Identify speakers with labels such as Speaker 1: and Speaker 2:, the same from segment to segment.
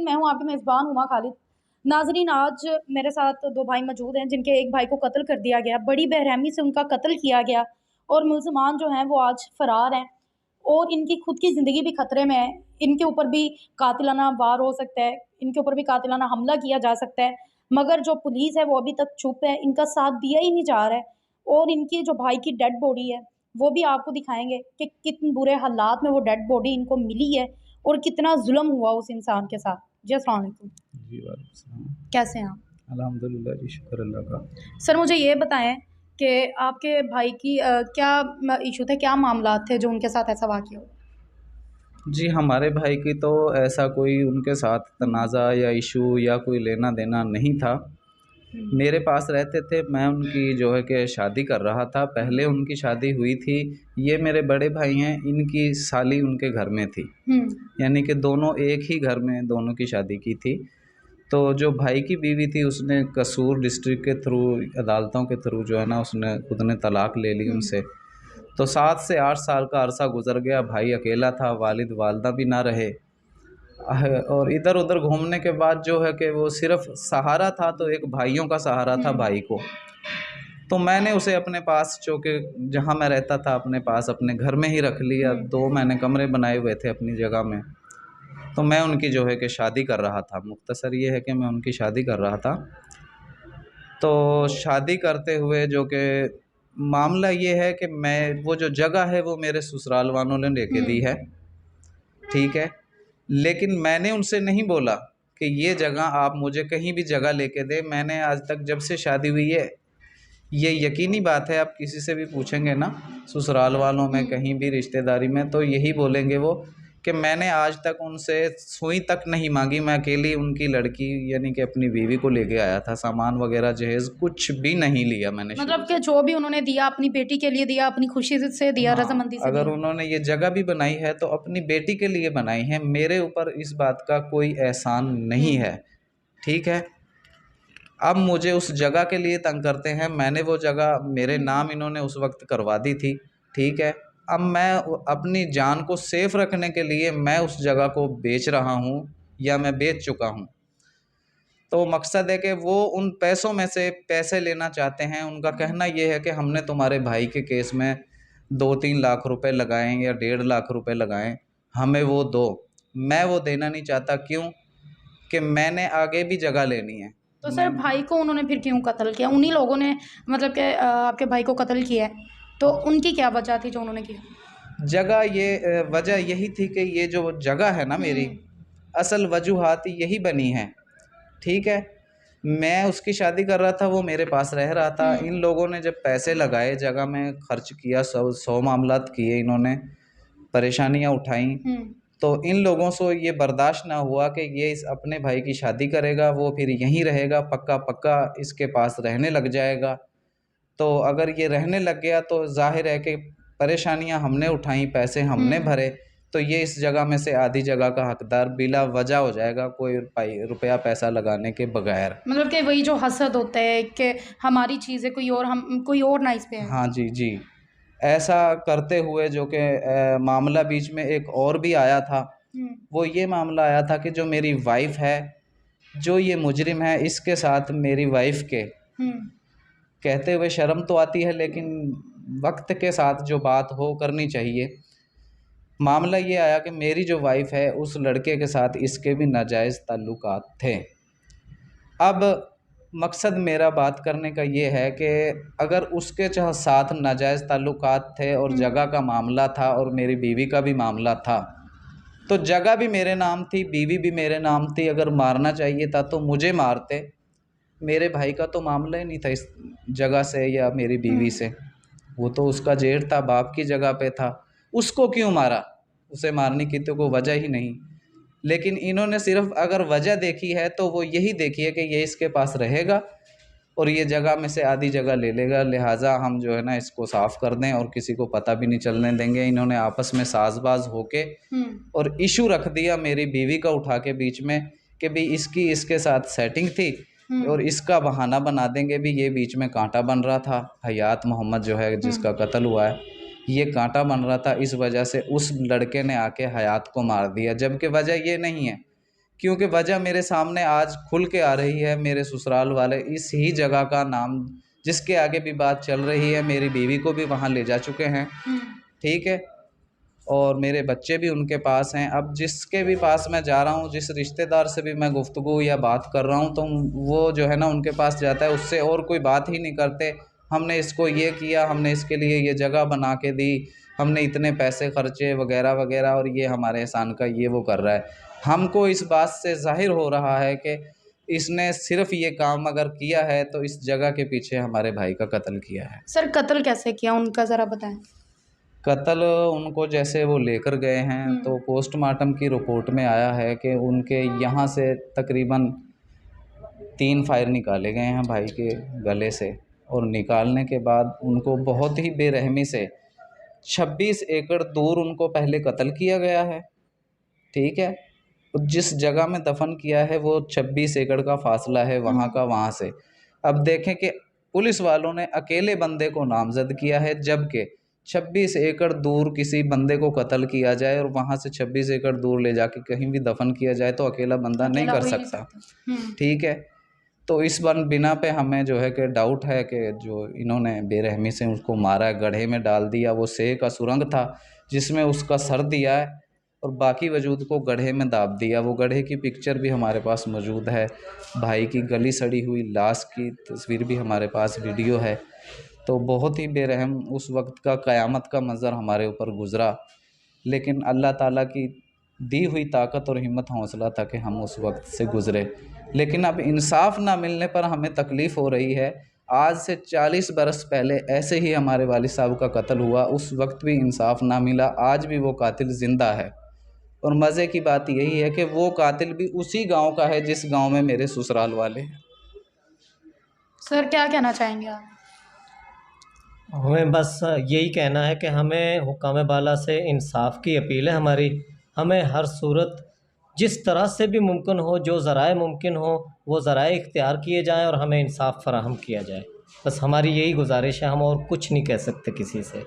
Speaker 1: मैं हूँ आपकी मेज़बान हुमा खालिद। नाज़रीन, आज मेरे साथ 2 भाई मौजूद हैं जिनके एक भाई को कत्ल कर दिया गया, बड़ी बेरहमी से उनका कत्ल किया गया और मुल्ज़िमान जो हैं वो आज फ़रार हैं और इनकी खुद की ज़िंदगी भी खतरे में है। इनके ऊपर भी कातिलाना वार हो सकता है, इनके ऊपर भी कातिलाना हमला किया जा सकता है, मगर जो पुलिस है वो अभी तक चुप है, इनका साथ दिया ही नहीं जा रहा है और इनकी जो भाई की डेड बॉडी है, वो भी आपको दिखाएँगे कि कितने बुरे हालात में वो डेड बॉडी इनको मिली है और कितना ज़ुल्म हुआ उस इंसान के साथ। जी, अस्सलाम वालेकुम।
Speaker 2: जी, वालेकुम सलाम।
Speaker 1: कैसे हैं आप?
Speaker 2: अल्हम्दुलिल्लाह जी, शुक्र अल्लाह का।
Speaker 1: सर मुझे ये बताएँ कि आपके भाई की क्या इश्यू थे, क्या मामलात थे जो उनके साथ ऐसा वाक़या हुआ?
Speaker 2: जी, हमारे भाई की तो ऐसा कोई उनके साथ
Speaker 1: हुँ,
Speaker 2: तनाज़ा या इशू या कोई लेना-देना नहीं था।
Speaker 1: हुँ,
Speaker 2: मेरे पास रहते थे, मैं उनकी जो है कि शादी कर रहा था।
Speaker 1: हुँ,
Speaker 2: पहले उनकी शादी हुई थी, ये मेरे बड़े भाई हैं, इनकी साली उनके घर में थी।
Speaker 1: हुँ,
Speaker 2: यानी कि दोनों एक ही घर में दोनों की शादी की थी। तो जो भाई की बीवी थी उसने कसूर डिस्ट्रिक्ट के थ्रू, अदालतों के थ्रू जो है ना, उसने खुद ने तलाक ले ली
Speaker 1: हुँ,
Speaker 2: उनसे। तो 7 से 8 साल का अरसा गुज़र गया, भाई अकेला था, वालिद-वालिदा भी ना रहे। और इधर-उधर घूमने के बाद जो है कि वो सिर्फ़ सहारा था तो एक भाइयों का सहारा था
Speaker 1: हुँ,
Speaker 2: भाई को। तो मैंने उसे अपने पास, चूँकि जहाँ मैं रहता था अपने पास अपने घर में ही रख लिया।
Speaker 1: हुँ,
Speaker 2: 2 मैंने कमरे बनाए हुए थे अपनी जगह में। तो मैं उनकी जो है कि शादी कर रहा था। मुख्तसर ये है कि मैं उनकी शादी कर रहा था। तो शादी करते हुए जो कि मामला ये है कि मैं वो जो जगह है वो मेरे ससुराल वालों ने लेके दी
Speaker 1: हुँ,
Speaker 2: है, ठीक है। लेकिन मैंने उनसे नहीं बोला कि ये जगह आप मुझे कहीं भी जगह लेके दें। मैंने आज तक जब से शादी हुई है, ये यकीनी बात है, आप किसी से भी पूछेंगे ना ससुराल वालों में,
Speaker 1: हुँ।
Speaker 2: कहीं भी रिश्तेदारी में, तो यही बोलेंगे वो कि मैंने आज तक उनसे सुई तक नहीं मांगी। मैं अकेली उनकी लड़की यानी कि अपनी बीवी को लेके आया था, सामान वगैरह जहेज़ कुछ भी नहीं लिया मैंने
Speaker 1: मतलब
Speaker 2: शुरू
Speaker 1: कि
Speaker 2: से।
Speaker 1: जो भी उन्होंने दिया अपनी बेटी के लिए दिया, अपनी खुशी से दिया,
Speaker 2: हाँ,
Speaker 1: रज़ामंदी से
Speaker 2: अगर
Speaker 1: दिया।
Speaker 2: उन्होंने ये जगह भी बनाई है तो अपनी बेटी के लिए बनाई है, मेरे ऊपर इस बात का कोई एहसान नहीं
Speaker 1: हुँ,
Speaker 2: है, ठीक है। अब मुझे उस जगह के लिए तंग करते हैं। मैंने वो जगह मेरे
Speaker 1: हुँ,
Speaker 2: नाम इन्होंने उस वक़्त करवा दी थी, ठीक है। अब मैं अपनी जान को सेफ़ रखने के लिए मैं उस जगह को बेच रहा हूँ या मैं बेच चुका हूँ। तो मकसद है कि वो उन पैसों में से पैसे लेना चाहते हैं। उनका
Speaker 1: हुँ।
Speaker 2: कहना ये है कि हमने तुम्हारे भाई के केस में 2-3 लाख रुपए लगाए या 1.5 लाख रुपए लगाए, हमें वो दो। मैं वो देना नहीं चाहता, क्यों? कि मैंने आगे भी जगह लेनी है।
Speaker 1: तो सर
Speaker 2: मैं
Speaker 1: भाई को उन्होंने फिर क्यों कत्ल किया? उन्हीं लोगों ने मतलब कि आपके भाई को कत्ल किया है, तो उनकी क्या वजह थी जो उन्होंने किया?
Speaker 2: जगह ये वजह यही थी कि ये जो जगह है ना मेरी,
Speaker 1: हुँ,
Speaker 2: असल वजूहात यही बनी हैं, ठीक है। मैं उसकी शादी कर रहा था, वो मेरे पास रह रहा था।
Speaker 1: हुँ,
Speaker 2: इन लोगों ने जब पैसे लगाए, जगह में खर्च किया, 100 मामलात किए इन्होंने, परेशानियाँ उठाई।
Speaker 1: हुँ,
Speaker 2: तो इन लोगों से ये बर्दाश्त ना हुआ कि ये इस अपने भाई की शादी करेगा, वो फिर यहीं रहेगा, पक्का-पक्का इसके पास रहने लग जाएगा। तो अगर ये रहने लग गया तो ज़ाहिर है कि परेशानियाँ हमने उठाई, पैसे हमने
Speaker 1: हुँ।
Speaker 2: भरे, तो ये इस जगह में से आधी जगह का हकदार बिला वजह हो जाएगा, कोई रुपया पैसा लगाने के बगैर।
Speaker 1: मतलब कि वही जो हसद होता है कि हमारी चीज़ है कोई और ना इस पे आए।
Speaker 2: हाँ जी, जी। ऐसा करते हुए जो कि मामला बीच में एक और भी आया था।
Speaker 1: हुँ,
Speaker 2: वो ये मामला आया था कि जो मेरी वाइफ़ है, जो ये मुजरिम है, इसके साथ मेरी वाइफ़ के
Speaker 1: हुँ,
Speaker 2: कहते हुए शर्म तो आती है, लेकिन वक्त के साथ जो बात हो करनी चाहिए। मामला ये आया कि मेरी जो वाइफ़ है उस लड़के के साथ इसके भी नाजायज़ ताल्लुकात थे। अब मकसद मेरा बात करने का ये है कि अगर उसके साथ नाजायज़ ताल्लुकात थे और
Speaker 1: हुँ,
Speaker 2: जगह का मामला था और मेरी बीवी का भी मामला था, तो जगह भी मेरे नाम थी, बीवी भी मेरे नाम थी। अगर मारना चाहिए था तो मुझे मारते। मेरे भाई का तो मामला ही नहीं था इस जगह से या मेरी बीवी
Speaker 1: हुँ।
Speaker 2: से। वो तो उसका जेठ था, बाप की जगह पे था। उसको क्यों मारा? उसे मारने की तो कोई वजह ही नहीं। लेकिन इन्होंने सिर्फ़ अगर वजह देखी है तो वो यही देखी है कि ये इसके पास रहेगा और ये जगह में से आधी जगह ले लेगा, लिहाज़ा हम जो है ना इसको साफ़ कर दें और किसी को पता भी नहीं चलने देंगे। इन्होंने आपस में साज़बाज़ होके
Speaker 1: हुँ,
Speaker 2: और इशू रख दिया मेरी बीवी का उठा के बीच में कि भई इसकी इसके साथ सेटिंग थी
Speaker 1: हुँ,
Speaker 2: और इसका बहाना बना देंगे भी ये बीच में कांटा बन रहा था। हयात मोहम्मद जो है
Speaker 1: हुँ,
Speaker 2: जिसका कत्ल हुआ है, ये कांटा बन रहा था, इस वजह से उस लड़के ने आके हयात को मार दिया, जबकि वजह ये नहीं है। क्योंकि वजह मेरे सामने आज खुल के आ रही है। मेरे ससुराल वाले इस ही जगह का नाम, जिसके आगे भी बात चल रही है, मेरी बीवी को भी वहाँ ले जा चुके हैं, ठीक है, और मेरे बच्चे भी उनके पास हैं। अब जिसके भी पास मैं जा रहा हूँ, जिस रिश्तेदार से भी मैं गुफ्तगू या बात कर रहा हूँ, तो वो जो है ना उनके पास जाता है, उससे और कोई बात ही नहीं करते। हमने इसको ये किया, हमने इसके लिए ये जगह बना के दी, हमने इतने पैसे खर्चे वगैरह वगैरह, और ये हमारे एहसान का ये वो कर रहा है। हमको इस बात से ज़ाहिर हो रहा है कि इसने सिर्फ ये काम अगर किया है तो इस जगह के पीछे हमारे भाई का कत्ल किया है।
Speaker 1: सर कत्ल कैसे किया उनका ज़रा बताएं।
Speaker 2: कत्ल उनको जैसे वो लेकर गए हैं, तो पोस्टमार्टम की रिपोर्ट में आया है कि उनके यहाँ से तकरीबन 3 फायर निकाले गए हैं भाई के गले से, और निकालने के बाद उनको बहुत ही बेरहमी से 26 एकड़ दूर उनको पहले कत्ल किया गया है, ठीक है। जिस जगह में दफन किया है वो 26 एकड़ का फासला है वहाँ का, वहाँ से। अब देखें कि पुलिस वालों ने अकेले बंदे को नामजद किया है, जबकि 26 एकड़ दूर किसी बंदे को कत्ल किया जाए और वहाँ से 26 एकड़ दूर ले जाके कहीं भी दफन किया जाए तो अकेला बंदा नहीं कर सकता, ठीक है। तो इस बिना पे हमें जो है कि डाउट है कि जो इन्होंने बेरहमी से उसको मारा है, गड्ढे में डाल दिया। वो सेह का सुरंग था जिसमें उसका सर दिया है और बाकी वजूद को गड्ढे में दाब दिया। वो गड्ढे की पिक्चर भी हमारे पास मौजूद है, भाई की गली सड़ी हुई लाश की तस्वीर भी हमारे पास, वीडियो है। तो बहुत ही बेरहम उस वक्त का क़यामत का मंज़र हमारे ऊपर गुज़रा, लेकिन अल्लाह ताला की दी हुई ताकत और हिम्मत हौसला था कि हम उस वक्त से गुज़रे। लेकिन अब इंसाफ ना मिलने पर हमें तकलीफ़ हो रही है। आज से 40 बरस पहले ऐसे ही हमारे वालिद साहब का कत्ल हुआ, उस वक्त भी इंसाफ ना मिला, आज भी वो कातिल ज़िंदा है। और मज़े की बात यही है कि वो कातिल भी उसी गांव का है जिस गांव में मेरे ससुराल वाले हैं।
Speaker 1: सर क्या कहना चाहेंगे आप?
Speaker 3: हमें बस यही कहना है कि हमें हुक्काम बाला से इंसाफ की अपील है हमारी। हमें हर सूरत जिस तरह से भी मुमकिन हो, जो ज़राए मुमकिन हो, वो ज़राए इख्तियार किए जाएं और हमें इंसाफ फराहम किया जाए। बस हमारी यही गुजारिश है, हम और कुछ नहीं कह सकते किसी से।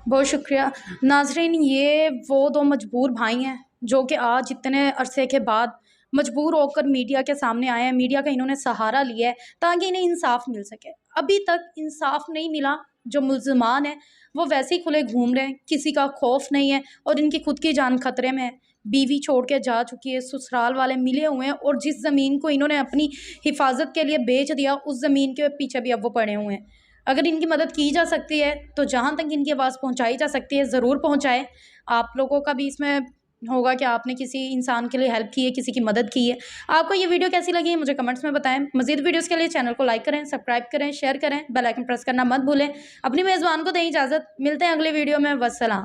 Speaker 1: बहुत शुक्रिया नाज़रीन। ये वो दो मजबूर भाई हैं जो कि आज इतने अरसे के बाद मजबूर होकर मीडिया के सामने आए हैं। मीडिया का इन्होंने सहारा लिया है ताकि इन्हें इंसाफ मिल सके। अभी तक इंसाफ नहीं मिला। जो मुल्ज़िमान हैं वो वैसे ही खुले घूम रहे हैं, किसी का खौफ नहीं है और इनकी खुद की जान खतरे में है। बीवी छोड़ के जा चुकी है, ससुराल वाले मिले हुए हैं और जिस ज़मीन को इन्होंने अपनी हिफाजत के लिए बेच दिया उस ज़मीन के पीछे भी अब वो पड़े हुए हैं। अगर इनकी मदद की जा सकती है तो जहाँ तक इनकी आवाज़ पहुँचाई जा सकती है ज़रूर पहुँचाएं। आप लोगों का भी इसमें होगा कि आपने किसी इंसान के लिए हेल्प की है, किसी की मदद की है। आपको ये वीडियो कैसी लगी मुझे कमेंट्स में बताएं। मज़ीद वीडियोस के लिए चैनल को लाइक करें, सब्सक्राइब करें, शेयर करें, बेल आइकन प्रेस करना मत भूलें। अपनी मेज़बान को दें इजाज़त, मिलते हैं अगले वीडियो में। वस्सलाम।